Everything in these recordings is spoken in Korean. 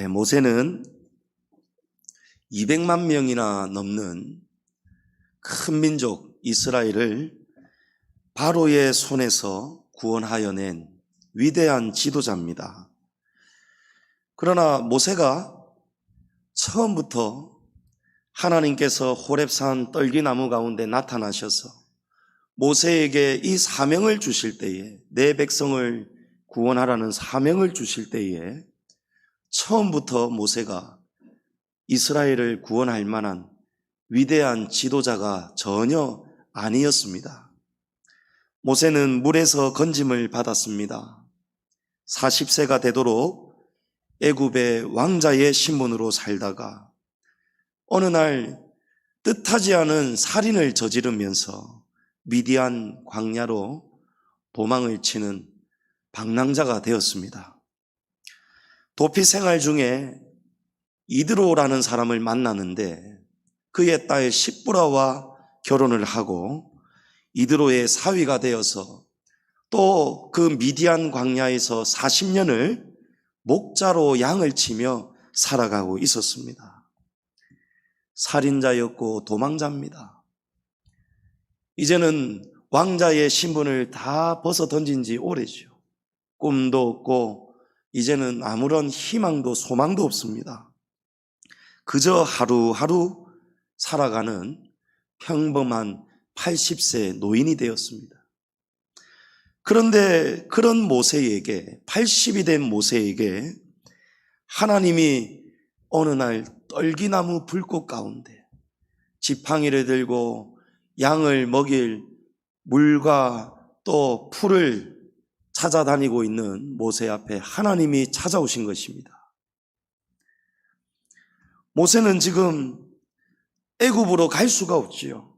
모세는 200만 명이나 넘는 큰 민족 이스라엘을 바로의 손에서 구원하여 낸 위대한 지도자입니다. 그러나 모세가 처음부터 하나님께서 호렙산 떨기나무 가운데 나타나셔서 모세에게 이 사명을 주실 때에, 내 백성을 구원하라는 사명을 주실 때에 처음부터 모세가 이스라엘을 구원할 만한 위대한 지도자가 전혀 아니었습니다. 모세는 물에서 건짐을 받았습니다. 40세가 되도록 애굽의 왕자의 신분으로 살다가 어느 날 뜻하지 않은 살인을 저지르면서 미디안 광야로 도망을 치는 방랑자가 되었습니다. 도피 생활 중에 이드로라는 사람을 만나는데 그의 딸 십부라와 결혼을 하고 이드로의 사위가 되어서 또 그 미디안 광야에서 40년을 목자로 양을 치며 살아가고 있었습니다. 살인자였고 도망자입니다. 이제는 왕자의 신분을 다 벗어 던진 지 오래죠. 꿈도 없고 이제는 아무런 희망도 소망도 없습니다. 그저 하루하루 살아가는 평범한 80세 노인이 되었습니다. 그런데 그런 모세에게, 80이 된 모세에게 하나님이 어느 날 떨기나무 불꽃 가운데 지팡이를 들고 양을 먹일 물과 또 풀을 찾아다니고 있는 모세 앞에 하나님이 찾아오신 것입니다. 모세는 지금 애굽으로 갈 수가 없지요.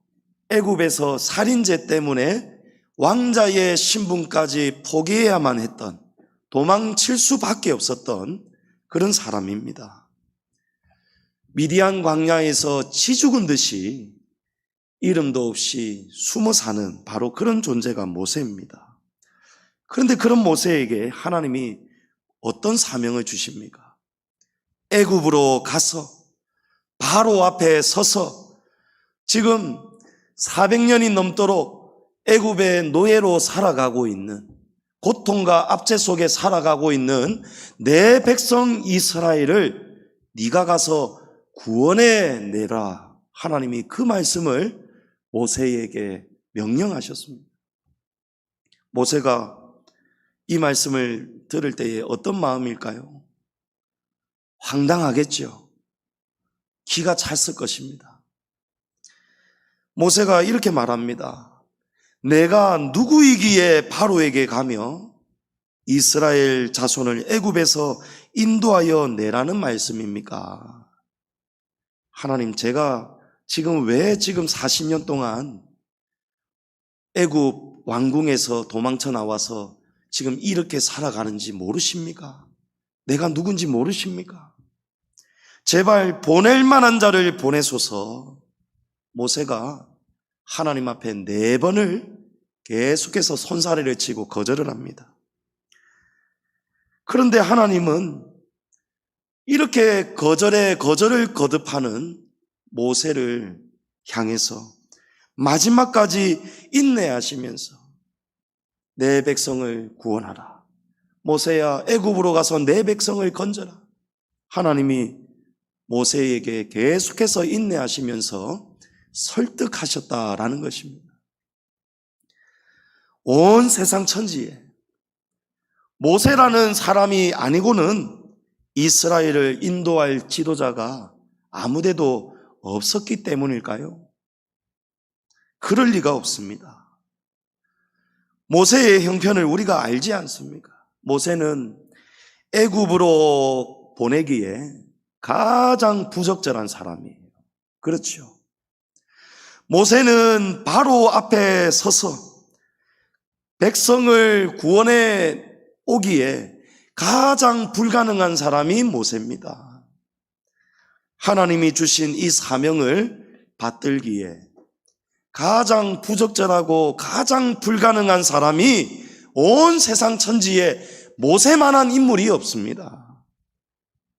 애굽에서 살인죄 때문에 왕자의 신분까지 포기해야만 했던, 도망칠 수밖에 없었던 그런 사람입니다. 미디안 광야에서 쥐 죽은 듯이 이름도 없이 숨어 사는 바로 그런 존재가 모세입니다. 그런데 그런 모세에게 하나님이 어떤 사명을 주십니까? 애굽으로 가서 바로 앞에 서서 지금 400년이 넘도록 애굽의 노예로 살아가고 있는, 고통과 압제 속에 살아가고 있는 내 백성 이스라엘을 네가 가서 구원해 내라. 하나님이 그 말씀을 모세에게 명령하셨습니다. 모세가 이 말씀을 들을 때에 어떤 마음일까요? 황당하겠죠. 기가 찼을 것입니다. 모세가 이렇게 말합니다. 내가 누구이기에 바로에게 가며 이스라엘 자손을 애굽에서 인도하여 내라는 말씀입니까? 하나님, 제가 왜 40년 동안 애굽 왕궁에서 도망쳐 나와서 지금 이렇게 살아가는지 모르십니까? 내가 누군지 모르십니까? 제발 보낼 만한 자를 보내소서. 모세가 하나님 앞에 4번을 계속해서 손사래를 치고 거절을 합니다. 그런데 하나님은 이렇게 거절을 거듭하는 모세를 향해서 마지막까지 인내하시면서 내 백성을 구원하라. 모세야, 애굽으로 가서 내 백성을 건져라. 하나님이 모세에게 계속해서 인내하시면서 설득하셨다라는 것입니다. 온 세상 천지에 모세라는 사람이 아니고는 이스라엘을 인도할 지도자가 아무데도 없었기 때문일까요? 그럴 리가 없습니다. 모세의 형편을 우리가 알지 않습니까? 모세는 애굽으로 보내기에 가장 부적절한 사람이에요. 그렇죠. 모세는 바로 앞에 서서 백성을 구원해 오기에 가장 불가능한 사람이 모세입니다. 하나님이 주신 이 사명을 받들기에 가장 부적절하고 가장 불가능한 사람이 온 세상 천지에 모세만한 인물이 없습니다.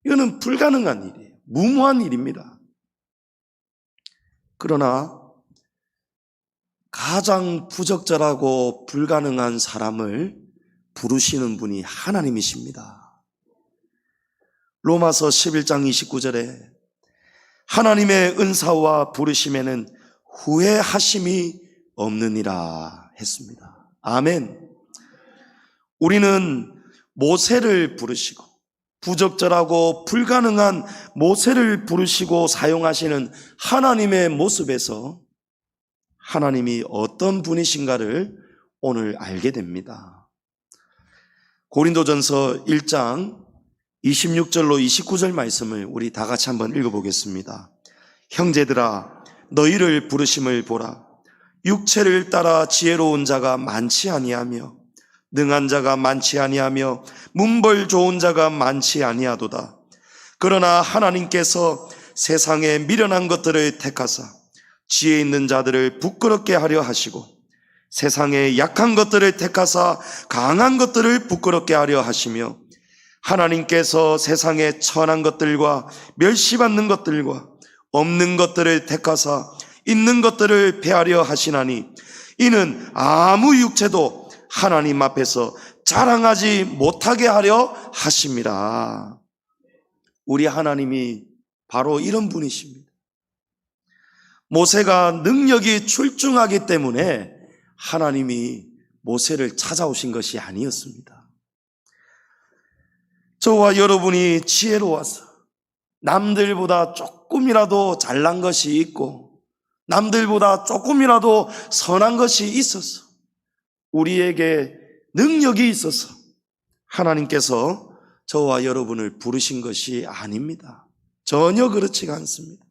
이거는 불가능한 일이에요. 무모한 일입니다. 그러나 가장 부적절하고 불가능한 사람을 부르시는 분이 하나님이십니다. 로마서 11장 29절에 하나님의 은사와 부르심에는 후회하심이 없느니라 했습니다. 아멘. 우리는 모세를 부르시고 부적절하고 불가능한 모세를 부르시고 사용하시는 하나님의 모습에서 하나님이 어떤 분이신가를 오늘 알게 됩니다. 고린도전서 1장 26절로 29절 말씀을 우리 다 같이 한번 읽어보겠습니다. 형제들아 너희를 부르심을 보라. 육체를 따라 지혜로운 자가 많지 아니하며 능한 자가 많지 아니하며 문벌 좋은 자가 많지 아니하도다. 그러나 하나님께서 세상에 미련한 것들을 택하사 지혜 있는 자들을 부끄럽게 하려 하시고 세상에 약한 것들을 택하사 강한 것들을 부끄럽게 하려 하시며 하나님께서 세상에 천한 것들과 멸시받는 것들과 없는 것들을 택하사 있는 것들을 폐하려 하시나니 이는 아무 육체도 하나님 앞에서 자랑하지 못하게 하려 하심이라. 우리 하나님이 바로 이런 분이십니다. 모세가 능력이 출중하기 때문에 하나님이 모세를 찾아오신 것이 아니었습니다. 저와 여러분이 지혜로워서 남들보다 조금이라도 잘난 것이 있고 남들보다 조금이라도 선한 것이 있어서 우리에게 능력이 있어서 하나님께서 저와 여러분을 부르신 것이 아닙니다. 전혀 그렇지가 않습니다.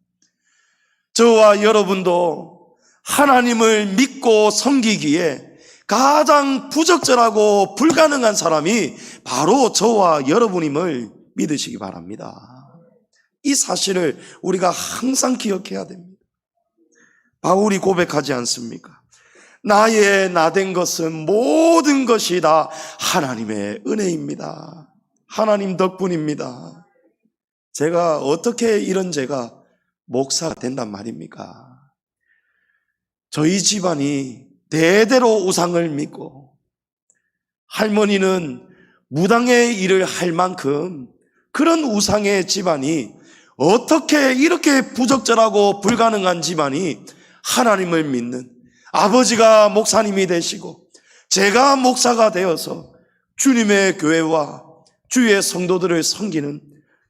저와 여러분도 하나님을 믿고 섬기기에 가장 부적절하고 불가능한 사람이 바로 저와 여러분임을 믿으시기 바랍니다. 이 사실을 우리가 항상 기억해야 됩니다. 바울이 고백하지 않습니까? 나의 나된 것은 모든 것이 다 하나님의 은혜입니다. 하나님 덕분입니다. 제가 어떻게 이런 제가 목사가 된단 말입니까? 저희 집안이 대대로 우상을 믿고 할머니는 무당의 일을 할 만큼 그런 우상의 집안이 어떻게 이렇게 부적절하고 불가능한 집안이 하나님을 믿는 아버지가 목사님이 되시고 제가 목사가 되어서 주님의 교회와 주의 성도들을 섬기는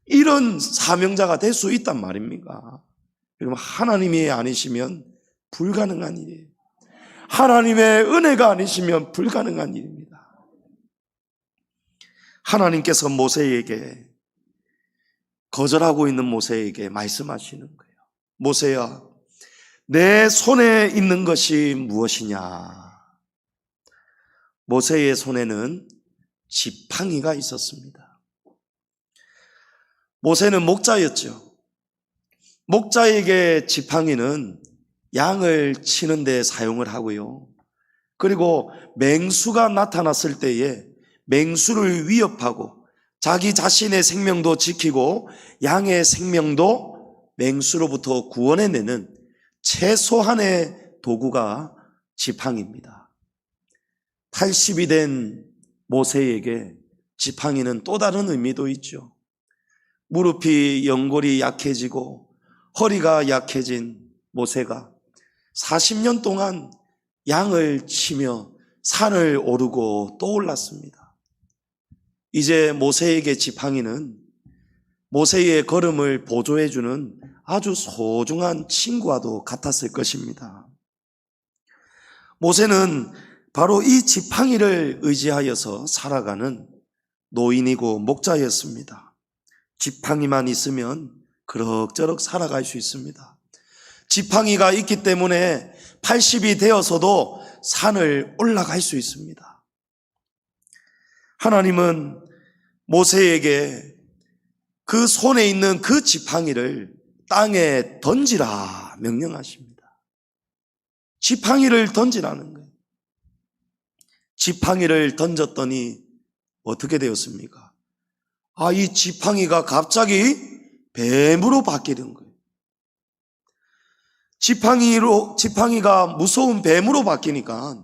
이런 사명자가 될 수 있단 말입니까? 그럼 하나님이 아니시면 불가능한 일이에요. 하나님의 은혜가 아니시면 불가능한 일입니다. 하나님께서 모세에게 거절하고 있는 모세에게 말씀하시는 거예요. 모세야, 내 손에 있는 것이 무엇이냐? 모세의 손에는 지팡이가 있었습니다. 모세는 목자였죠. 목자에게 지팡이는 양을 치는 데 사용을 하고요. 그리고 맹수가 나타났을 때에 맹수를 위협하고 자기 자신의 생명도 지키고 양의 생명도 맹수로부터 구원해내는 최소한의 도구가 지팡이입니다. 80이 된 모세에게 지팡이는 또 다른 의미도 있죠. 무릎이 연골이 약해지고 허리가 약해진 모세가 40년 동안 양을 치며 산을 오르고 또 올랐습니다. 이제 모세에게 지팡이는 모세의 걸음을 보조해주는 아주 소중한 친구와도 같았을 것입니다. 모세는 바로 이 지팡이를 의지하여서 살아가는 노인이고 목자였습니다. 지팡이만 있으면 그럭저럭 살아갈 수 있습니다. 지팡이가 있기 때문에 80이 되어서도 산을 올라갈 수 있습니다. 하나님은 모세에게 그 손에 있는 그 지팡이를 땅에 던지라 명령하십니다. 지팡이를 던지라는 거예요. 지팡이를 던졌더니 어떻게 되었습니까? 이 지팡이가 갑자기 뱀으로 바뀌는 거예요. 지팡이가 무서운 뱀으로 바뀌니까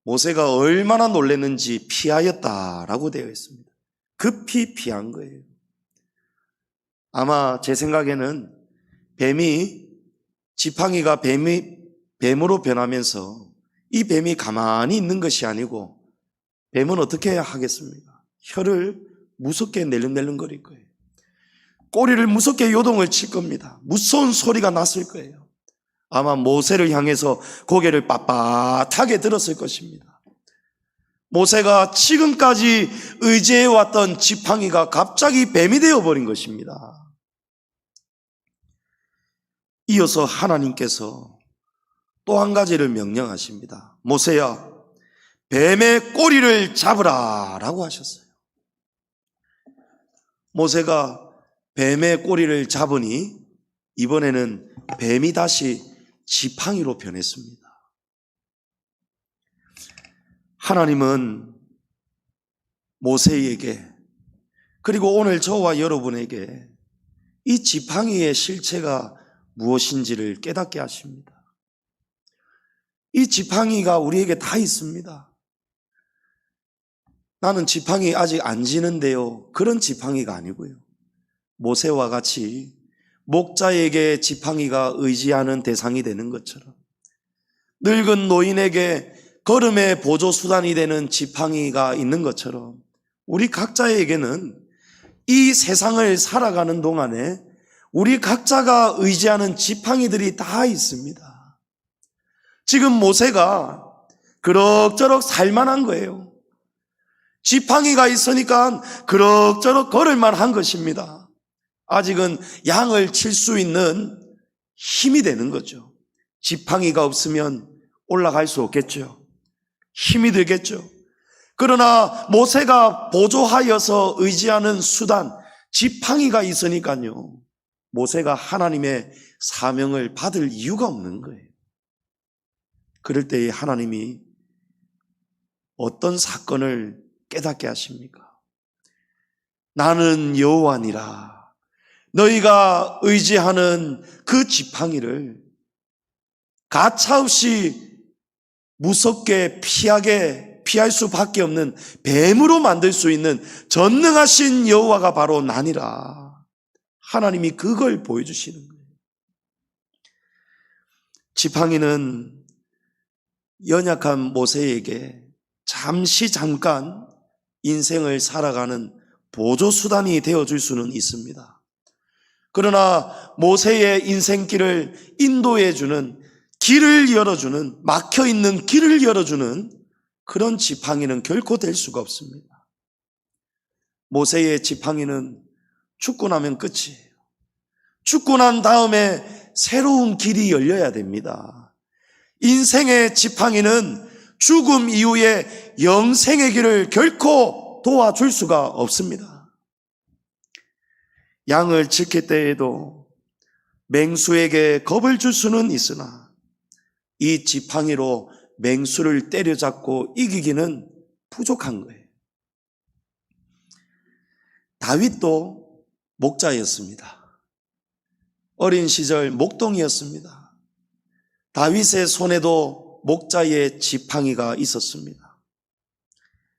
모세가 얼마나 놀랐는지 피하였다라고 되어 있습니다. 급히 피한 거예요. 아마 제 생각에는 지팡이가 뱀으로 변하면서 이 뱀이 가만히 있는 것이 아니고 뱀은 어떻게 해야 하겠습니까? 혀를 무섭게 낼름낼름거릴 거예요. 꼬리를 무섭게 요동을 칠 겁니다. 무서운 소리가 났을 거예요. 아마 모세를 향해서 고개를 빳빳하게 들었을 것입니다. 모세가 지금까지 의지해왔던 지팡이가 갑자기 뱀이 되어버린 것입니다. 이어서 하나님께서 또 한 가지를 명령하십니다. 모세야, 뱀의 꼬리를 잡으라 라고 하셨어요. 모세가 뱀의 꼬리를 잡으니 이번에는 뱀이 다시 지팡이로 변했습니다. 하나님은 모세에게 그리고 오늘 저와 여러분에게 이 지팡이의 실체가 무엇인지를 깨닫게 하십니다. 이 지팡이가 우리에게 다 있습니다. 나는 지팡이 아직 안 지는데요. 그런 지팡이가 아니고요. 모세와 같이 목자에게 지팡이가 의지하는 대상이 되는 것처럼 늙은 노인에게 걸음의 보조수단이 되는 지팡이가 있는 것처럼 우리 각자에게는 이 세상을 살아가는 동안에 우리 각자가 의지하는 지팡이들이 다 있습니다. 지금 모세가 그럭저럭 살만한 거예요. 지팡이가 있으니까 그럭저럭 걸을만 한 것입니다. 아직은 양을 칠 수 있는 힘이 되는 거죠. 지팡이가 없으면 올라갈 수 없겠죠. 힘이 들겠죠. 그러나 모세가 보조하여서 의지하는 수단, 지팡이가 있으니까요. 모세가 하나님의 사명을 받을 이유가 없는 거예요. 그럴 때에 하나님이 어떤 사건을 깨닫게 하십니까? 나는 여호와니라. 너희가 의지하는 그 지팡이를 가차없이 무섭게 피할 수밖에 없는 뱀으로 만들 수 있는 전능하신 여호와가 바로 나니라. 하나님이 그걸 보여주시는 거예요. 지팡이는 연약한 모세에게 잠깐 인생을 살아가는 보조수단이 되어줄 수는 있습니다. 그러나 모세의 인생길을 인도해주는, 길을 열어주는, 막혀있는 길을 열어주는 그런 지팡이는 결코 될 수가 없습니다. 모세의 지팡이는 죽고 나면 끝이에요. 죽고 난 다음에 새로운 길이 열려야 됩니다. 인생의 지팡이는 죽음 이후에 영생의 길을 결코 도와줄 수가 없습니다. 양을 지킬 때에도 맹수에게 겁을 줄 수는 있으나 이 지팡이로 맹수를 때려잡고 이기기는 부족한 거예요. 다윗도 목자였습니다. 어린 시절 목동이었습니다. 다윗의 손에도 목자의 지팡이가 있었습니다.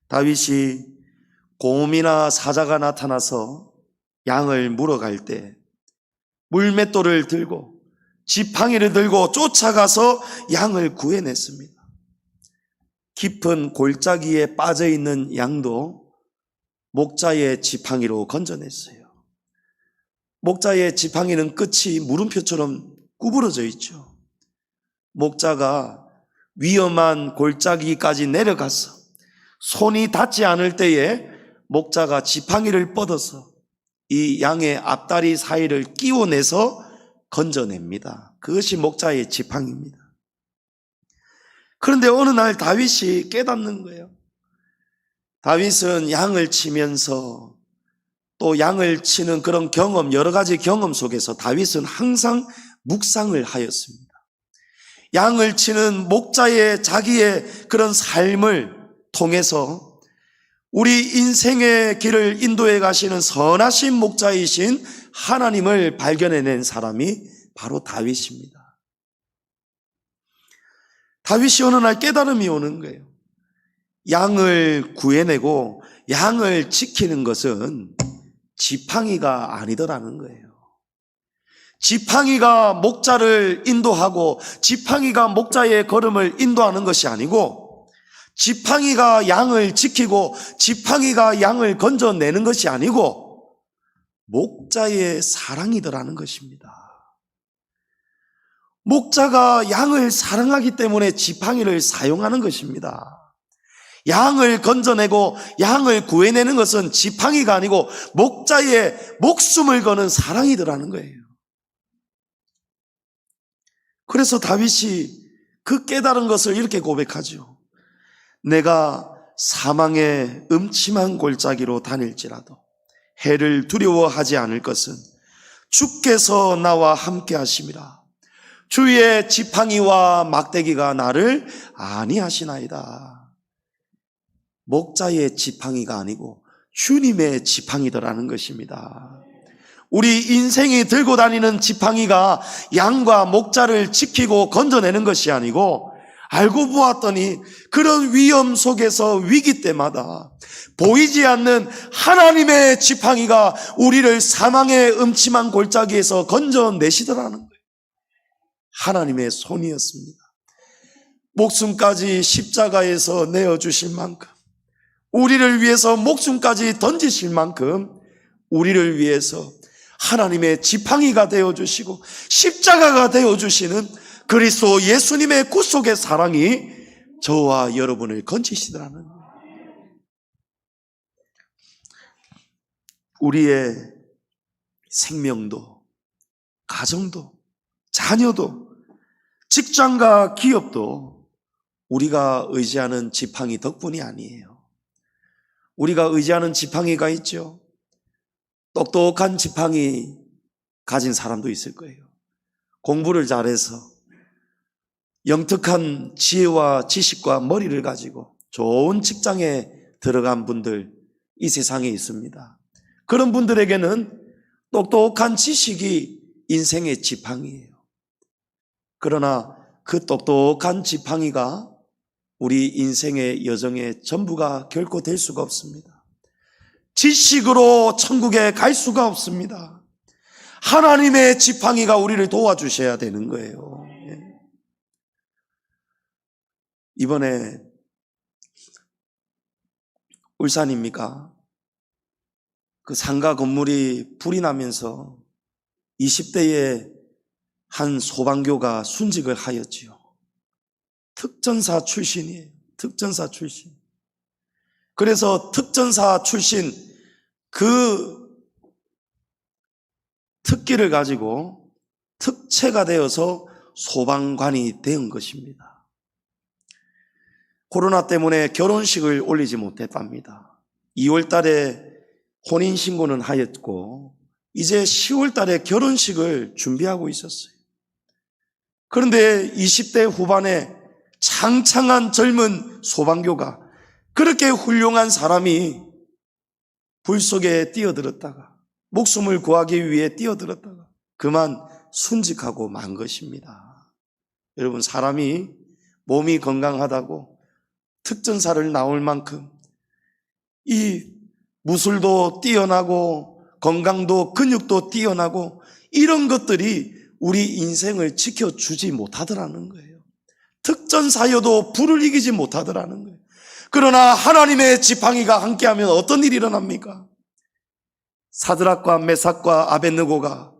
다윗이 곰이나 사자가 나타나서 양을 물어갈 때 물맷돌을 들고 지팡이를 들고 쫓아가서 양을 구해냈습니다. 깊은 골짜기에 빠져있는 양도 목자의 지팡이로 건져냈어요. 목자의 지팡이는 끝이 물음표처럼 구부러져 있죠. 목자가 위험한 골짜기까지 내려가서 손이 닿지 않을 때에 목자가 지팡이를 뻗어서 이 양의 앞다리 사이를 끼워내서 건져냅니다. 그것이 목자의 지팡이입니다. 그런데 어느 날 다윗이 깨닫는 거예요. 다윗은 양을 치면서 또 양을 치는 그런 경험, 여러 가지 경험 속에서 다윗은 항상 묵상을 하였습니다. 양을 치는 목자의 자기의 그런 삶을 통해서 우리 인생의 길을 인도해 가시는 선하신 목자이신 하나님을 발견해낸 사람이 바로 다윗입니다. 다윗이 어느 날 깨달음이 오는 거예요. 양을 구해내고 양을 지키는 것은 지팡이가 아니더라는 거예요. 지팡이가 목자를 인도하고 지팡이가 목자의 걸음을 인도하는 것이 아니고, 지팡이가 양을 지키고 지팡이가 양을 건져내는 것이 아니고 목자의 사랑이더라는 것입니다. 목자가 양을 사랑하기 때문에 지팡이를 사용하는 것입니다. 양을 건져내고 양을 구해내는 것은 지팡이가 아니고 목자의 목숨을 거는 사랑이더라는 거예요. 그래서 다윗이 그 깨달은 것을 이렇게 고백하죠. 내가 사망의 음침한 골짜기로 다닐지라도 해를 두려워하지 않을 것은 주께서 나와 함께 하심이라. 주의 지팡이와 막대기가 나를 안위하시나이다. 목자의 지팡이가 아니고 주님의 지팡이더라는 것입니다. 우리 인생이 들고 다니는 지팡이가 양과 목자를 지키고 건져내는 것이 아니고, 알고 보았더니 그런 위험 속에서 위기 때마다 보이지 않는 하나님의 지팡이가 우리를 사망의 음침한 골짜기에서 건져내시더라는 거예요. 하나님의 손이었습니다. 목숨까지 십자가에서 내어주실 만큼, 우리를 위해서 목숨까지 던지실 만큼 우리를 위해서 하나님의 지팡이가 되어주시고 십자가가 되어주시는 그리스도 예수님의 구속의 사랑이 저와 여러분을 건지시더라는 거예요. 우리의 생명도, 가정도, 자녀도, 직장과 기업도 우리가 의지하는 지팡이 덕분이 아니에요. 우리가 의지하는 지팡이가 있죠. 똑똑한 지팡이 가진 사람도 있을 거예요. 공부를 잘해서 영특한 지혜와 지식과 머리를 가지고 좋은 직장에 들어간 분들 이 세상에 있습니다. 그런 분들에게는 똑똑한 지식이 인생의 지팡이에요. 그러나 그 똑똑한 지팡이가 우리 인생의 여정의 전부가 결코 될 수가 없습니다. 지식으로 천국에 갈 수가 없습니다. 하나님의 지팡이가 우리를 도와주셔야 되는 거예요. 이번에 울산입니까? 그 상가 건물이 불이 나면서 20대의 한 소방교가 순직을 하였지요. 특전사 출신이에요. 특전사 출신. 그래서 특전사 출신 그 특기를 가지고 특채가 되어서 소방관이 된 것입니다. 코로나 때문에 결혼식을 올리지 못했답니다. 2월 달에 혼인신고는 하였고 이제 10월 달에 결혼식을 준비하고 있었어요. 그런데 20대 후반에 창창한 젊은 소방교가, 그렇게 훌륭한 사람이 불 속에 뛰어들었다가, 목숨을 구하기 위해 뛰어들었다가 그만 순직하고 만 것입니다. 여러분, 사람이 몸이 건강하다고 특전사를 나올 만큼 이 무술도 뛰어나고 건강도 근육도 뛰어나고 이런 것들이 우리 인생을 지켜주지 못하더라는 거예요. 특전사여도 불을 이기지 못하더라는 거예요. 그러나 하나님의 지팡이가 함께하면 어떤 일이 일어납니까? 사드락과 메삭과 아벳느고가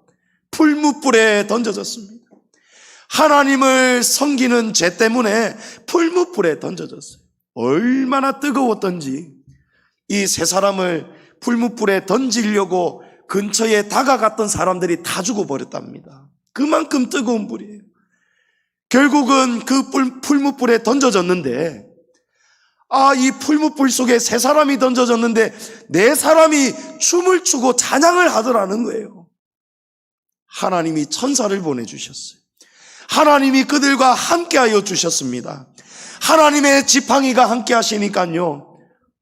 풀무불에 던져졌습니다. 하나님을 섬기는 죄 때문에 풀무불에 던져졌어요. 얼마나 뜨거웠던지 이 세 사람을 풀무불에 던지려고 근처에 다가갔던 사람들이 다 죽어버렸답니다. 그만큼 뜨거운 불이에요. 결국은 그 풀무불에 던져졌는데, 이 풀무불 속에 세 사람이 던져졌는데 네 사람이 춤을 추고 찬양을 하더라는 거예요. 하나님이 천사를 보내주셨어요. 하나님이 그들과 함께하여 주셨습니다. 하나님의 지팡이가 함께 하시니까요,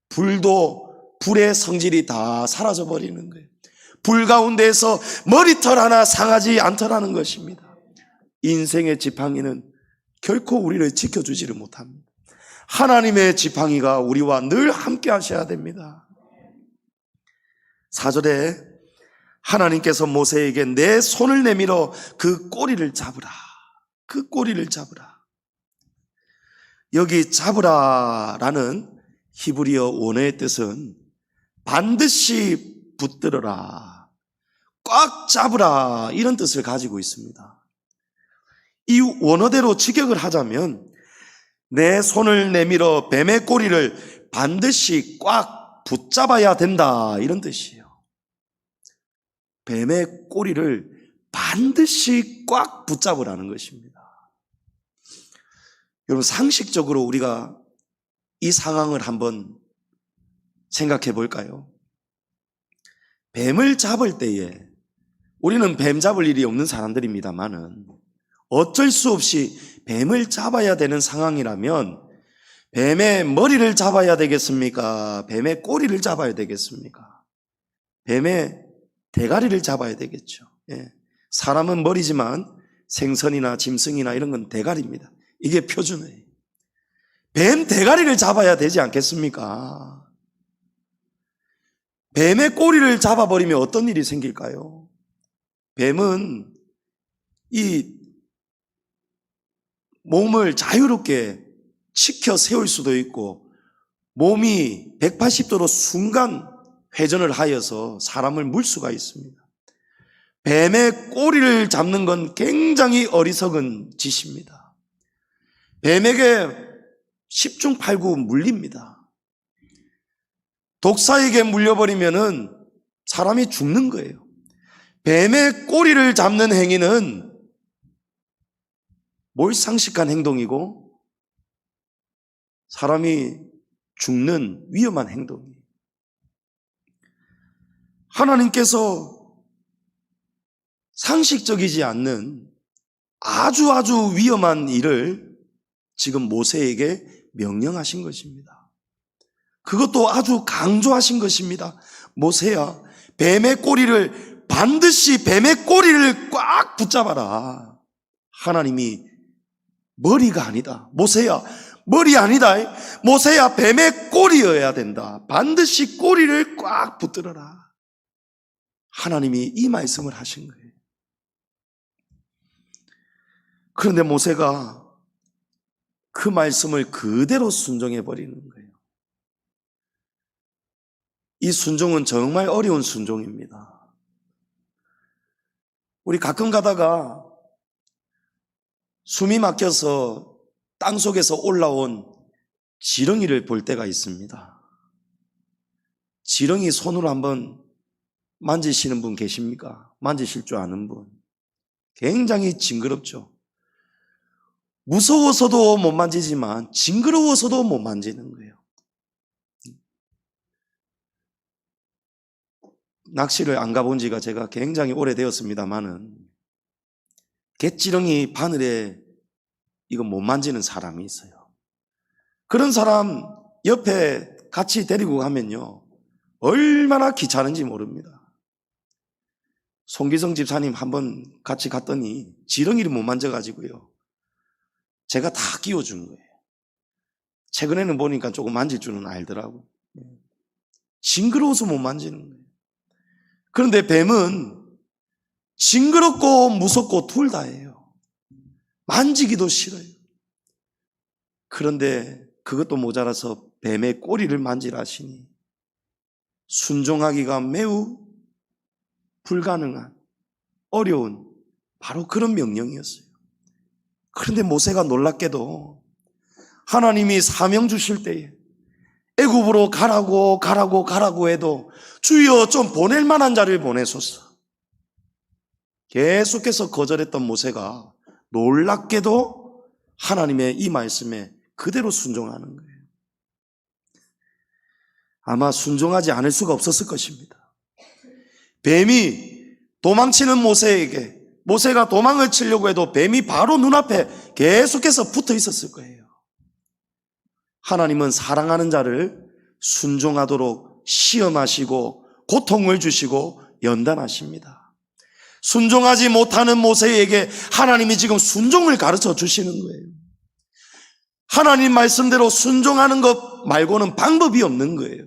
불의 성질이 다 사라져 버리는 거예요. 불 가운데에서 머리털 하나 상하지 않더라는 것입니다. 인생의 지팡이는 결코 우리를 지켜주지를 못합니다. 하나님의 지팡이가 우리와 늘 함께 하셔야 됩니다. 4절에 하나님께서 모세에게 내 손을 내밀어 그 꼬리를 잡으라. 그 꼬리를 잡으라. 여기 잡으라라는 히브리어 원어의 뜻은 반드시 붙들어라, 꽉 잡으라, 이런 뜻을 가지고 있습니다. 이 원어대로 직역을 하자면 내 손을 내밀어 뱀의 꼬리를 반드시 꽉 붙잡아야 된다, 이런 뜻이에요. 뱀의 꼬리를 반드시 꽉 붙잡으라는 것입니다. 여러분, 상식적으로 우리가 이 상황을 한번 생각해 볼까요? 뱀을 잡을 때에, 우리는 뱀 잡을 일이 없는 사람들입니다만은 어쩔 수 없이 뱀을 잡아야 되는 상황이라면 뱀의 머리를 잡아야 되겠습니까? 뱀의 꼬리를 잡아야 되겠습니까? 뱀의 대가리를 잡아야 되겠죠. 예. 사람은 머리지만 생선이나 짐승이나 이런 건 대가리입니다. 이게 표준어예요. 뱀 대가리를 잡아야 되지 않겠습니까? 뱀의 꼬리를 잡아버리면 어떤 일이 생길까요? 뱀은 이 몸을 자유롭게 치켜 세울 수도 있고 몸이 180도로 순간 회전을 하여서 사람을 물 수가 있습니다. 뱀의 꼬리를 잡는 건 굉장히 어리석은 짓입니다. 뱀에게 10중 8구 물립니다. 독사에게 물려버리면은 사람이 죽는 거예요. 뱀의 꼬리를 잡는 행위는 몰상식한 행동이고 사람이 죽는 위험한 행동이에요. 하나님께서 상식적이지 않는 아주 위험한 일을 지금 모세에게 명령하신 것입니다. 그것도 아주 강조하신 것입니다. 모세야, 반드시 뱀의 꼬리를 꽉 붙잡아라. 하나님이 머리가 아니다. 모세야, 머리 아니다. 모세야, 뱀의 꼬리여야 된다. 반드시 꼬리를 꽉 붙들어라. 하나님이 이 말씀을 하신 거예요. 그런데 모세가 그 말씀을 그대로 순종해 버리는 거예요. 이 순종은 정말 어려운 순종입니다. 우리 가끔 가다가 숨이 막혀서 땅속에서 올라온 지렁이를 볼 때가 있습니다. 지렁이 손으로 한번 만지시는 분 계십니까? 만지실 줄 아는 분. 굉장히 징그럽죠. 무서워서도 못 만지지만 징그러워서도 못 만지는 거예요. 낚시를 안 가본 지가 제가 굉장히 오래되었습니다만은 갯지렁이 바늘에 이거 못 만지는 사람이 있어요. 그런 사람 옆에 같이 데리고 가면요, 얼마나 귀찮은지 모릅니다. 송기성 집사님 한번 같이 갔더니 지렁이를 못 만져가지고요, 제가 다 끼워준 거예요. 최근에는 보니까 조금 만질 줄은 알더라고. 징그러워서 못 만지는 거예요. 그런데 뱀은 징그럽고 무섭고 둘 다예요. 만지기도 싫어요. 그런데 그것도 모자라서 뱀의 꼬리를 만지라 하시니 순종하기가 매우 불가능한, 어려운 바로 그런 명령이었어요. 그런데 모세가 놀랍게도 하나님이 사명 주실 때에 애굽으로 가라고 해도 주여 좀 보낼 만한 자를 보내소서. 계속해서 거절했던 모세가 놀랍게도 하나님의 이 말씀에 그대로 순종하는 거예요. 아마 순종하지 않을 수가 없었을 것입니다. 뱀이 도망치는 모세에게, 모세가 도망을 치려고 해도 뱀이 바로 눈앞에 계속해서 붙어 있었을 거예요. 하나님은 사랑하는 자를 순종하도록 시험하시고 고통을 주시고 연단하십니다. 순종하지 못하는 모세에게 하나님이 지금 순종을 가르쳐 주시는 거예요. 하나님 말씀대로 순종하는 것 말고는 방법이 없는 거예요.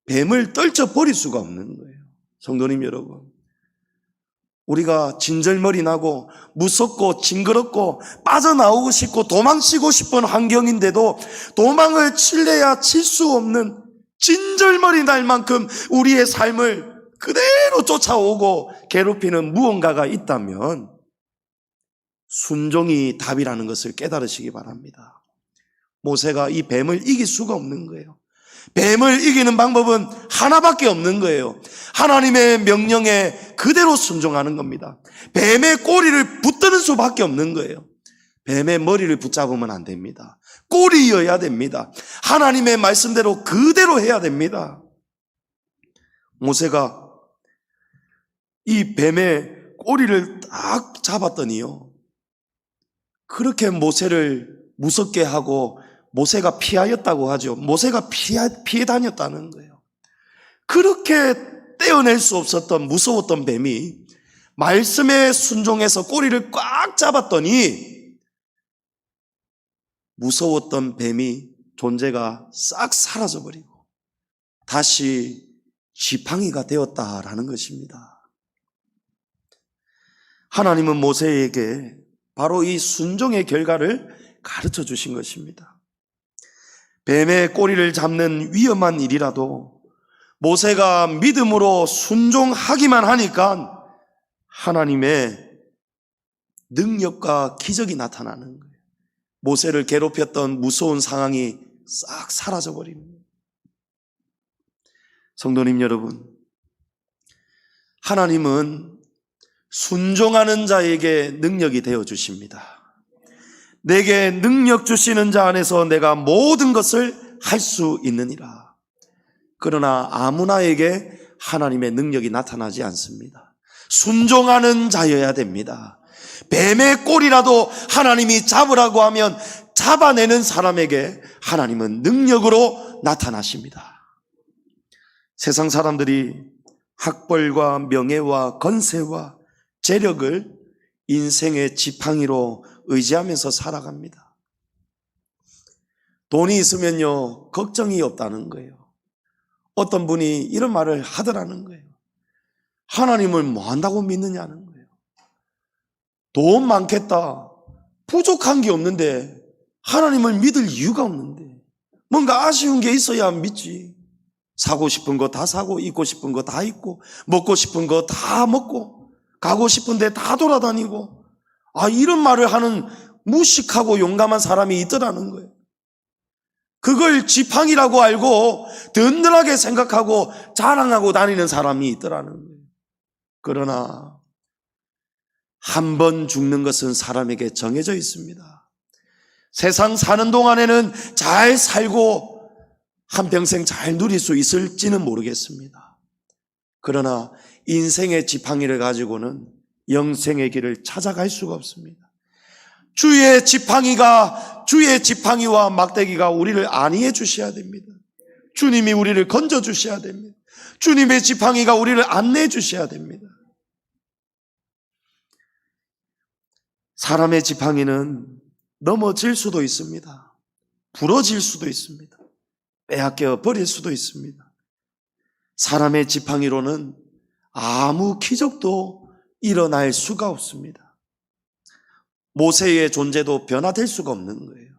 뱀을 떨쳐버릴 수가 없는 거예요. 성도님 여러분, 우리가 진절머리 나고 무섭고 징그럽고 빠져나오고 싶고 도망치고 싶은 환경인데도 도망을 칠래야 칠 수 없는 진절머리 날 만큼 우리의 삶을 그대로 쫓아오고 괴롭히는 무언가가 있다면 순종이 답이라는 것을 깨달으시기 바랍니다. 모세가 이 뱀을 이길 수가 없는 거예요. 뱀을 이기는 방법은 하나밖에 없는 거예요. 하나님의 명령에 그대로 순종하는 겁니다. 뱀의 꼬리를 붙드는 수밖에 없는 거예요. 뱀의 머리를 붙잡으면 안 됩니다. 꼬리여야 됩니다. 하나님의 말씀대로 그대로 해야 됩니다. 모세가 이 뱀의 꼬리를 딱 잡았더니요, 그렇게 모세를 무섭게 하고 모세가 피하였다고 하죠. 모세가 피해 다녔다는 거예요. 그렇게 떼어낼 수 없었던 무서웠던 뱀이 말씀에 순종해서 꼬리를 꽉 잡았더니 무서웠던 뱀이 존재가 싹 사라져버리고 다시 지팡이가 되었다라는 것입니다. 하나님은 모세에게 바로 이 순종의 결과를 가르쳐 주신 것입니다. 뱀의 꼬리를 잡는 위험한 일이라도 모세가 믿음으로 순종하기만 하니까 하나님의 능력과 기적이 나타나는 거예요. 모세를 괴롭혔던 무서운 상황이 싹 사라져버립니다. 성도님 여러분, 하나님은 순종하는 자에게 능력이 되어 주십니다. 내게 능력 주시는 자 안에서 내가 모든 것을 할 수 있느니라. 그러나 아무나에게 하나님의 능력이 나타나지 않습니다. 순종하는 자여야 됩니다. 뱀의 꼬리라도 하나님이 잡으라고 하면 잡아내는 사람에게 하나님은 능력으로 나타나십니다. 세상 사람들이 학벌과 명예와 건세와 재력을 인생의 지팡이로 의지하면서 살아갑니다. 돈이 있으면요, 걱정이 없다는 거예요. 어떤 분이 이런 말을 하더라는 거예요. 하나님을 뭐 한다고 믿느냐는 거예요. 돈 많겠다, 부족한 게 없는데 하나님을 믿을 이유가 없는데 뭔가 아쉬운 게 있어야 믿지. 사고 싶은 거 다 사고, 입고 싶은 거 다 입고, 먹고 싶은 거 다 먹고, 가고 싶은 데 다 돌아다니고, 이런 말을 하는 무식하고 용감한 사람이 있더라는 거예요. 그걸 지팡이라고 알고 든든하게 생각하고 자랑하고 다니는 사람이 있더라는 거예요. 그러나 한 번 죽는 것은 사람에게 정해져 있습니다. 세상 사는 동안에는 잘 살고 한평생 잘 누릴 수 있을지는 모르겠습니다. 그러나 인생의 지팡이를 가지고는 영생의 길을 찾아갈 수가 없습니다. 주의 지팡이와 막대기가 우리를 안위해 주셔야 됩니다. 주님이 우리를 건져 주셔야 됩니다. 주님의 지팡이가 우리를 안내해 주셔야 됩니다. 사람의 지팡이는 넘어질 수도 있습니다. 부러질 수도 있습니다. 빼앗겨 버릴 수도 있습니다. 사람의 지팡이로는 아무 기적도 일어날 수가 없습니다. 모세의 존재도 변화될 수가 없는 거예요.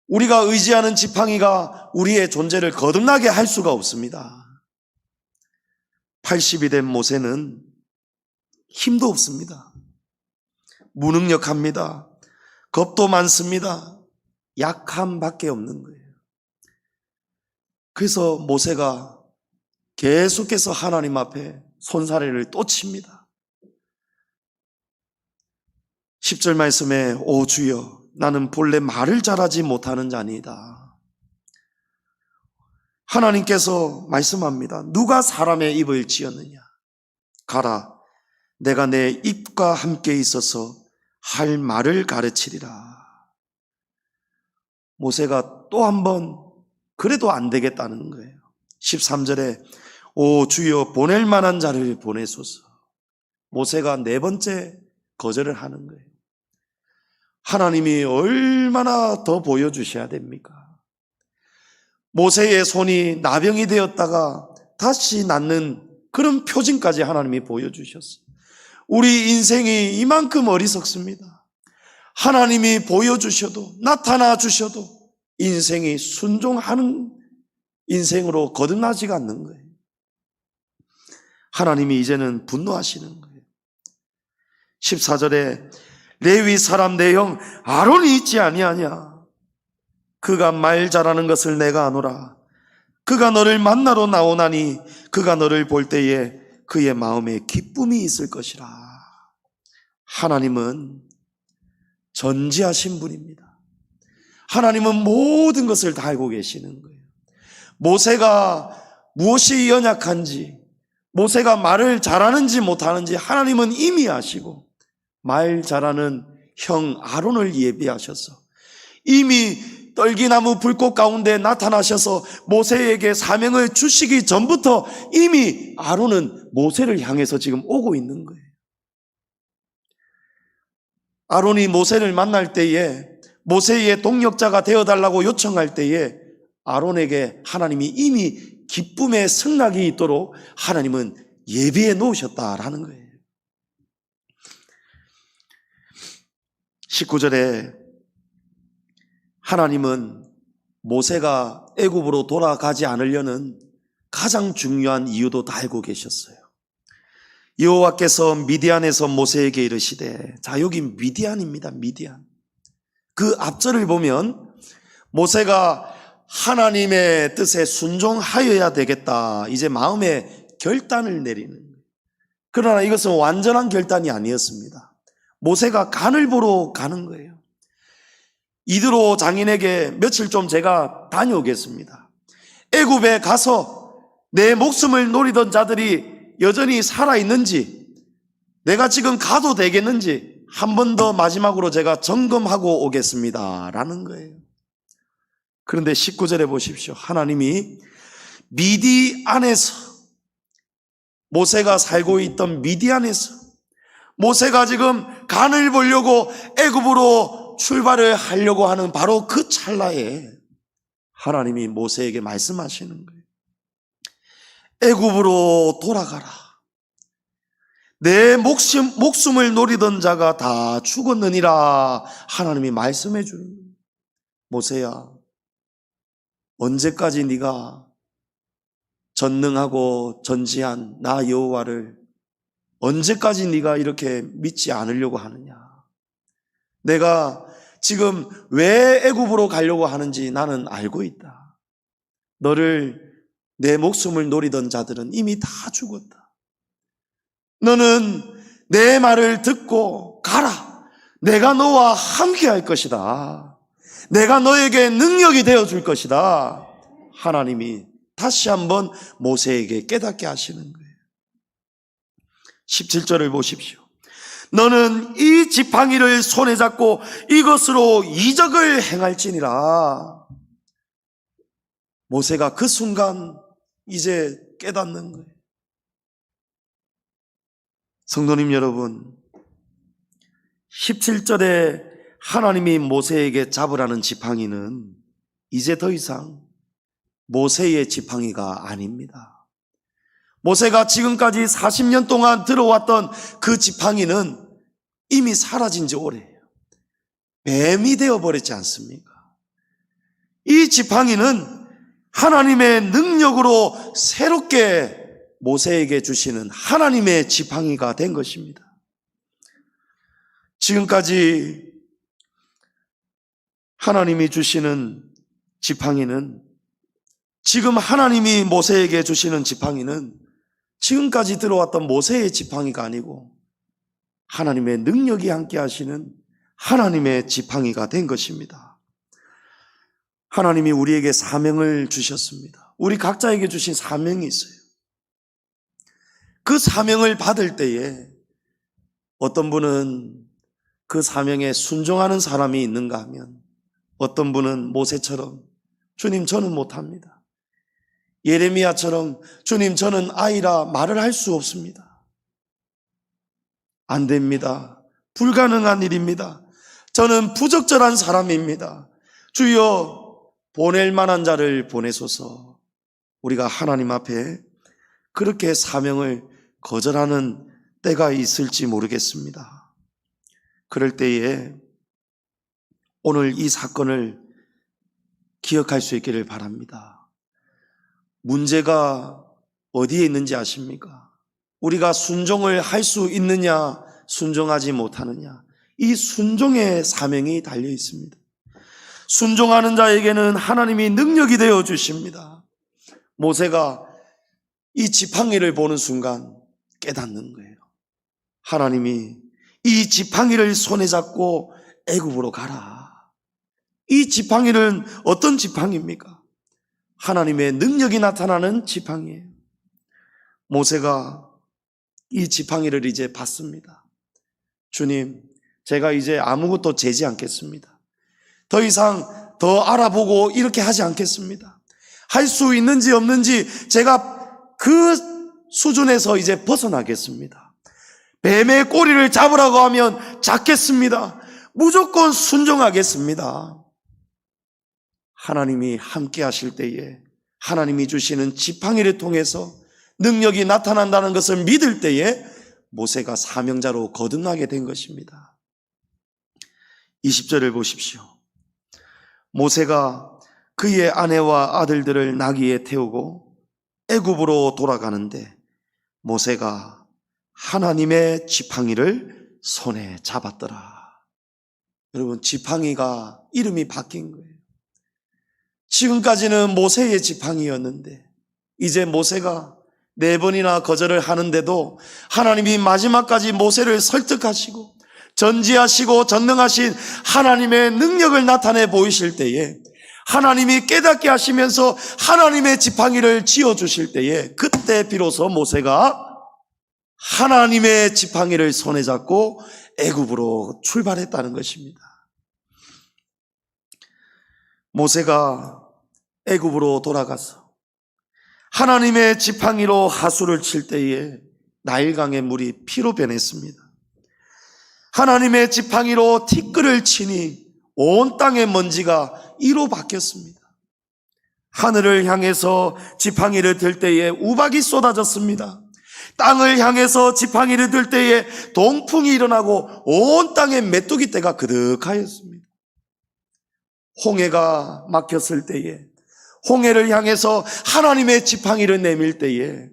우리가 의지하는 지팡이가 우리의 존재를 거듭나게 할 수가 없습니다. 80이 된 모세는 힘도 없습니다. 무능력합니다. 겁도 많습니다. 약함밖에 없는 거예요. 그래서 모세가 계속해서 하나님 앞에 손사래를 또 칩니다. 10절 말씀에 오 주여 나는 본래 말을 잘하지 못하는 자니이다. 하나님께서 말씀합니다. 누가 사람의 입을 지었느냐? 가라 내가 내 입과 함께 있어서 할 말을 가르치리라. 모세가 또 한 번 그래도 안 되겠다는 거예요. 13절에 오 주여 보낼 만한 자를 보내소서. 모세가 네 번째 거절을 하는 거예요. 하나님이 얼마나 더 보여주셔야 됩니까? 모세의 손이 나병이 되었다가 다시 낫는 그런 표징까지 하나님이 보여주셨어요. 우리 인생이 이만큼 어리석습니다. 하나님이 보여주셔도 나타나 주셔도 인생이 순종하는 인생으로 거듭나지가 않는 거예요. 하나님이 이제는 분노하시는 거예요. 14절에 레위 사람 내 형 아론이 있지 아니하냐. 그가 말 잘하는 것을 내가 아노라. 그가 너를 만나러 나오나니 그가 너를 볼 때에 그의 마음에 기쁨이 있을 것이라. 하나님은 전지하신 분입니다. 하나님은 모든 것을 다 알고 계시는 거예요. 모세가 무엇이 연약한지, 모세가 말을 잘하는지 못하는지 하나님은 이미 아시고 말 잘하는 형 아론을 예비하셔서 이미 떨기나무 불꽃 가운데 나타나셔서 모세에게 사명을 주시기 전부터 이미 아론은 모세를 향해서 지금 오고 있는 거예요. 아론이 모세를 만날 때에 모세의 동력자가 되어달라고 요청할 때에 아론에게 하나님이 이미 기쁨의 승낙이 있도록 하나님은 예비해 놓으셨다라는 거예요. 19절에 하나님은 모세가 애굽으로 돌아가지 않으려는 가장 중요한 이유도 다 알고 계셨어요. 여호와께서 미디안에서 모세에게 이르시되, 자 여기 미디안입니다. 미디안. 그 앞절을 보면 모세가 하나님의 뜻에 순종하여야 되겠다, 이제 마음에 결단을 내리는 거예요. 그러나 이것은 완전한 결단이 아니었습니다. 모세가 간을 보러 가는 거예요. 이드로 장인에게 며칠 좀 제가 다녀오겠습니다. 애굽에 가서 내 목숨을 노리던 자들이 여전히 살아있는지, 내가 지금 가도 되겠는지 한 번 더 마지막으로 제가 점검하고 오겠습니다 라는 거예요. 그런데 19절에 보십시오. 하나님이 미디안에서, 모세가 살고 있던 미디안에서 모세가 지금 간을 보려고 애굽으로 출발을 하려고 하는 바로 그 찰나에 하나님이 모세에게 말씀하시는 거예요. 애굽으로 돌아가라. 내 목숨을 노리던 자가 다 죽었느니라. 하나님이 말씀해 주는 거예요. 모세야, 언제까지 네가 전능하고 전지한 나 여호와를 언제까지 네가 이렇게 믿지 않으려고 하느냐. 내가 지금 왜 애굽으로 가려고 하는지 나는 알고 있다. 너를, 내 목숨을 노리던 자들은 이미 다 죽었다. 너는 내 말을 듣고 가라. 내가 너와 함께 할 것이다. 내가 너에게 능력이 되어줄 것이다. 하나님이 다시 한번 모세에게 깨닫게 하시는 거예요. 17절을 보십시오. 너는 이 지팡이를 손에 잡고 이것으로 이적을 행할지니라. 모세가 그 순간 이제 깨닫는 거예요. 성도님 여러분, 17절에 하나님이 모세에게 잡으라는 지팡이는 이제 더 이상 모세의 지팡이가 아닙니다. 모세가 지금까지 40년 동안 들어왔던 그 지팡이는 이미 사라진 지 오래예요. 뱀이 되어버렸지 않습니까? 이 지팡이는 하나님의 능력으로 새롭게 모세에게 주시는 하나님의 지팡이가 된 것입니다. 지금까지 하나님이 주시는 지팡이는, 지금 하나님이 모세에게 주시는 지팡이는 지금까지 들어왔던 모세의 지팡이가 아니고 하나님의 능력이 함께 하시는 하나님의 지팡이가 된 것입니다. 하나님이 우리에게 사명을 주셨습니다. 우리 각자에게 주신 사명이 있어요. 그 사명을 받을 때에 어떤 분은 그 사명에 순종하는 사람이 있는가 하면 어떤 분은 모세처럼 주님, 저는 못합니다. 예레미야처럼 주님, 저는 아이라 말을 할 수 없습니다. 안 됩니다. 불가능한 일입니다. 저는 부적절한 사람입니다. 주여, 보낼 만한 자를 보내소서. 우리가 하나님 앞에 그렇게 사명을 거절하는 때가 있을지 모르겠습니다. 그럴 때에 오늘 이 사건을 기억할 수 있기를 바랍니다. 문제가 어디에 있는지 아십니까? 우리가 순종을 할 수 있느냐, 순종하지 못하느냐, 이 순종의 사명이 달려 있습니다. 순종하는 자에게는 하나님이 능력이 되어 주십니다. 모세가 이 지팡이를 보는 순간 깨닫는 거예요. 하나님이 이 지팡이를 손에 잡고 애굽으로 가라. 이 지팡이는 어떤 지팡이입니까? 하나님의 능력이 나타나는 지팡이에요. 모세가 이 지팡이를 이제 봤습니다. 주님, 제가 이제 아무것도 재지 않겠습니다. 더 이상 더 알아보고 이렇게 하지 않겠습니다. 할 수 있는지 없는지 제가 그 수준에서 이제 벗어나겠습니다. 뱀의 꼬리를 잡으라고 하면 잡겠습니다. 무조건 순종하겠습니다. 하나님이 함께 하실 때에, 하나님이 주시는 지팡이를 통해서 능력이 나타난다는 것을 믿을 때에 모세가 사명자로 거듭나게 된 것입니다. 20절을 보십시오. 모세가 그의 아내와 아들들을 나귀에 태우고 애굽으로 돌아가는데 모세가 하나님의 지팡이를 손에 잡았더라. 여러분, 지팡이가 이름이 바뀐 거예요. 지금까지는 모세의 지팡이였는데 이제 모세가 4번이나 거절을 하는데도 하나님이 마지막까지 모세를 설득하시고 전지하시고 전능하신 하나님의 능력을 나타내 보이실 때에, 하나님이 깨닫게 하시면서 하나님의 지팡이를 쥐어주실 때에, 그때 비로소 모세가 하나님의 지팡이를 손에 잡고 애굽으로 출발했다는 것입니다. 모세가 애굽으로 돌아가서 하나님의 지팡이로 하수를 칠 때에 나일강의 물이 피로 변했습니다. 하나님의 지팡이로 티끌을 치니 온 땅의 먼지가 이로 바뀌었습니다. 하늘을 향해서 지팡이를 들 때에 우박이 쏟아졌습니다. 땅을 향해서 지팡이를 들 때에 동풍이 일어나고 온 땅에 메뚜기 떼가 그득하였습니다. 홍해가 막혔을 때에, 홍해를 향해서 하나님의 지팡이를 내밀 때에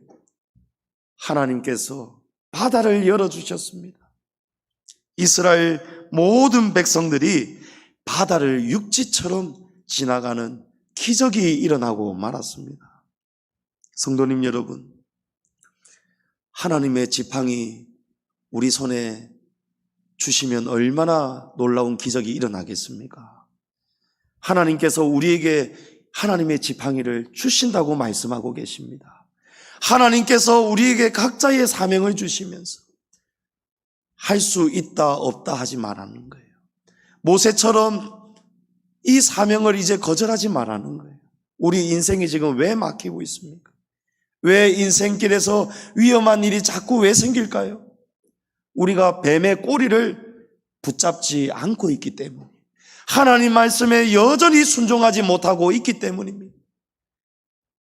하나님께서 바다를 열어주셨습니다. 이스라엘 모든 백성들이 바다를 육지처럼 지나가는 기적이 일어나고 말았습니다. 성도님 여러분, 하나님의 지팡이 우리 손에 주시면 얼마나 놀라운 기적이 일어나겠습니까? 하나님께서 우리에게 하나님의 지팡이를 주신다고 말씀하고 계십니다. 하나님께서 우리에게 각자의 사명을 주시면서 할 수 있다 없다 하지 말라는 거예요. 모세처럼 이 사명을 이제 거절하지 말라는 거예요. 우리 인생이 지금 왜 막히고 있습니까? 왜 인생길에서 위험한 일이 자꾸 왜 생길까요? 우리가 뱀의 꼬리를 붙잡지 않고 있기 때문에, 하나님 말씀에 여전히 순종하지 못하고 있기 때문입니다.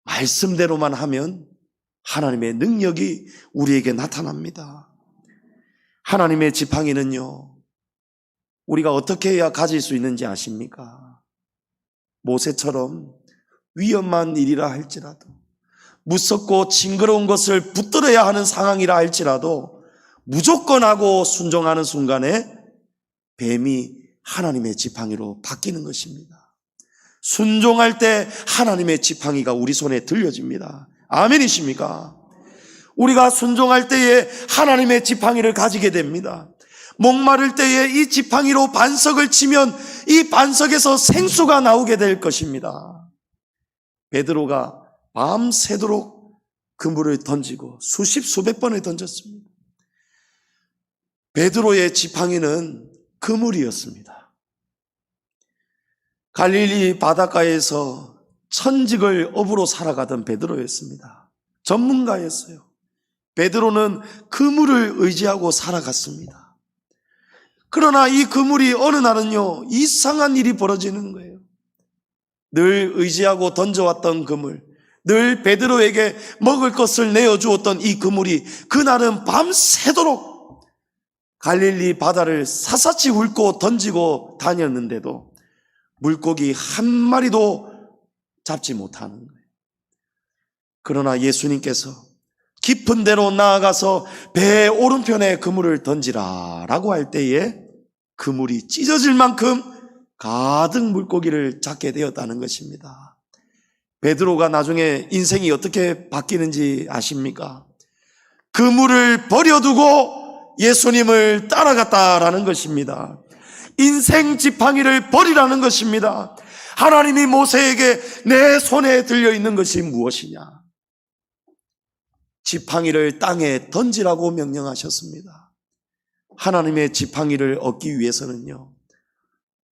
말씀대로만 하면 하나님의 능력이 우리에게 나타납니다. 하나님의 지팡이는요, 우리가 어떻게 해야 가질 수 있는지 아십니까? 모세처럼 위험한 일이라 할지라도, 무섭고 징그러운 것을 붙들어야 하는 상황이라 할지라도 무조건 하고 순종하는 순간에 뱀이 하나님의 지팡이로 바뀌는 것입니다. 순종할 때 하나님의 지팡이가 우리 손에 들려집니다. 아멘이십니까? 우리가 순종할 때에 하나님의 지팡이를 가지게 됩니다. 목마를 때에 이 지팡이로 반석을 치면 이 반석에서 생수가 나오게 될 것입니다. 베드로가 밤새도록 그물을 던지고 수백 번을 던졌습니다. 베드로의 지팡이는 그물이었습니다. 갈릴리 바닷가에서 천직을 업으로 살아가던 베드로였습니다. 전문가였어요. 베드로는 그물을 의지하고 살아갔습니다. 그러나 이 그물이 어느 날은요, 이상한 일이 벌어지는 거예요. 늘 의지하고 던져왔던 그물, 늘 베드로에게 먹을 것을 내어주었던 이 그물이 그날은 밤새도록 갈릴리 바다를 샅샅이 훑고 던지고 다녔는데도 물고기 한 마리도 잡지 못하는 거예요. 그러나 예수님께서 깊은 데로 나아가서 배 오른편에 그물을 던지라 라고 할 때에 그물이 찢어질 만큼 가득 물고기를 잡게 되었다는 것입니다. 베드로가 나중에 인생이 어떻게 바뀌는지 아십니까? 그물을 버려두고 예수님을 따라갔다라는 것입니다. 인생 지팡이를 버리라는 것입니다. 하나님이 모세에게 내 손에 들려있는 것이 무엇이냐? 지팡이를 땅에 던지라고 명령하셨습니다. 하나님의 지팡이를 얻기 위해서는요,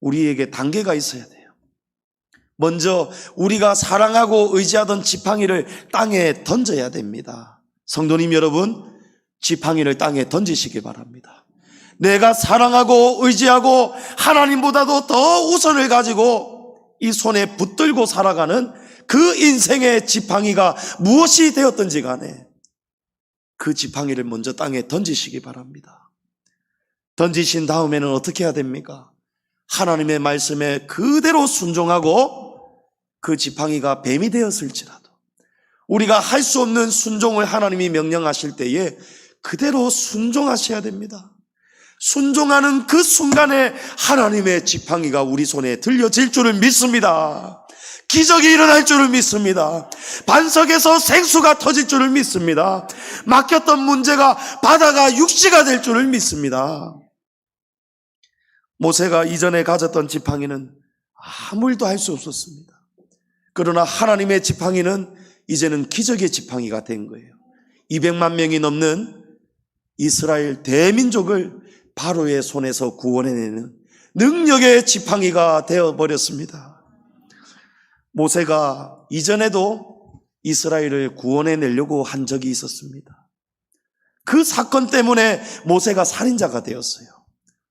우리에게 단계가 있어야 돼요. 먼저 우리가 사랑하고 의지하던 지팡이를 땅에 던져야 됩니다. 성도님 여러분, 지팡이를 땅에 던지시기 바랍니다. 내가 사랑하고 의지하고 하나님보다도 더 우선을 가지고 이 손에 붙들고 살아가는 그 인생의 지팡이가 무엇이 되었든지 간에 그 지팡이를 먼저 땅에 던지시기 바랍니다. 던지신 다음에는 어떻게 해야 됩니까? 하나님의 말씀에 그대로 순종하고 그 지팡이가 뱀이 되었을지라도 우리가 할 수 없는 순종을 하나님이 명령하실 때에 그대로 순종하셔야 됩니다. 순종하는 그 순간에 하나님의 지팡이가 우리 손에 들려질 줄을 믿습니다. 기적이 일어날 줄을 믿습니다. 반석에서 생수가 터질 줄을 믿습니다. 막혔던 문제가 바다가 육지가 될 줄을 믿습니다. 모세가 이전에 가졌던 지팡이는 아무 일도 할 수 없었습니다. 그러나 하나님의 지팡이는 이제는 기적의 지팡이가 된 거예요. 200만 명이 넘는 이스라엘 대민족을 바로의 손에서 구원해내는 능력의 지팡이가 되어버렸습니다. 모세가 이전에도 이스라엘을 구원해내려고 한 적이 있었습니다. 그 사건 때문에 모세가 살인자가 되었어요.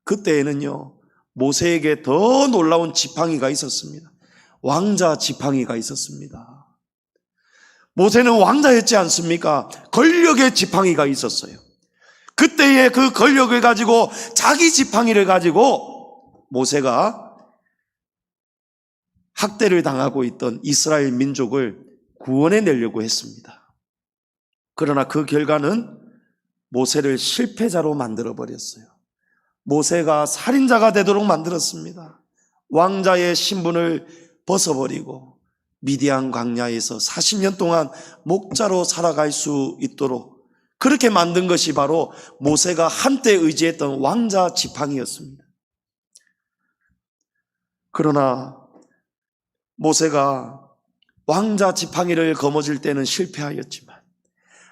그때에는요, 모세에게 더 놀라운 지팡이가 있었습니다. 왕자 지팡이가 있었습니다. 모세는 왕자였지 않습니까? 권력의 지팡이가 있었어요. 그때의 그 권력을 가지고 자기 지팡이를 가지고 모세가 학대를 당하고 있던 이스라엘 민족을 구원해내려고 했습니다. 그러나 그 결과는 모세를 실패자로 만들어버렸어요. 모세가 살인자가 되도록 만들었습니다. 왕자의 신분을 벗어버리고 미디안 광야에서 40년 동안 목자로 살아갈 수 있도록 그렇게 만든 것이 바로 모세가 한때 의지했던 왕자 지팡이였습니다. 그러나 모세가 왕자 지팡이를 거머쥘 때는 실패하였지만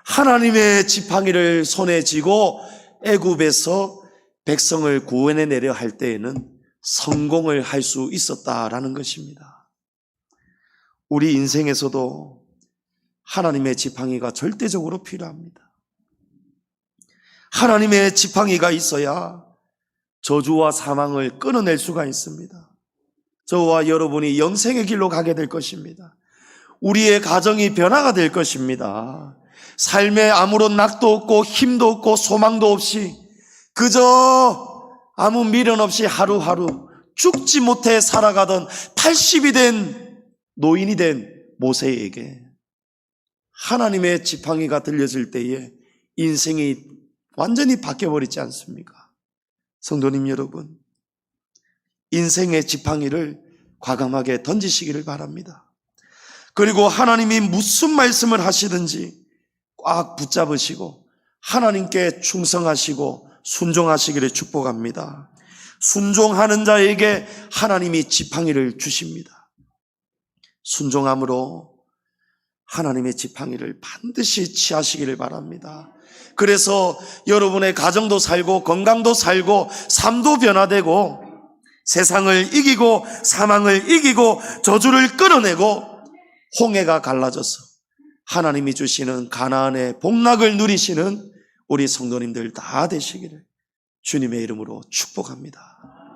하나님의 지팡이를 손에 쥐고 애굽에서 백성을 구원해내려 할 때에는 성공을 할 수 있었다라는 것입니다. 우리 인생에서도 하나님의 지팡이가 절대적으로 필요합니다. 하나님의 지팡이가 있어야 저주와 사망을 끊어낼 수가 있습니다. 저와 여러분이 영생의 길로 가게 될 것입니다. 우리의 가정이 변화가 될 것입니다. 삶에 아무런 낙도 없고 힘도 없고 소망도 없이 그저 아무 미련 없이 하루하루 죽지 못해 살아가던 80이 된 노인이 된 모세에게 하나님의 지팡이가 들려질 때에 인생이 완전히 바뀌어버리지 않습니까? 성도님 여러분, 인생의 지팡이를 과감하게 던지시기를 바랍니다. 그리고 하나님이 무슨 말씀을 하시든지 꽉 붙잡으시고 하나님께 충성하시고 순종하시기를 축복합니다. 순종하는 자에게 하나님이 지팡이를 주십니다. 순종함으로 하나님의 지팡이를 반드시 취하시기를 바랍니다. 그래서 여러분의 가정도 살고 건강도 살고 삶도 변화되고 세상을 이기고 사망을 이기고 저주를 끌어내고 홍해가 갈라져서 하나님이 주시는 가나안의 복락을 누리시는 우리 성도님들 다 되시기를 주님의 이름으로 축복합니다.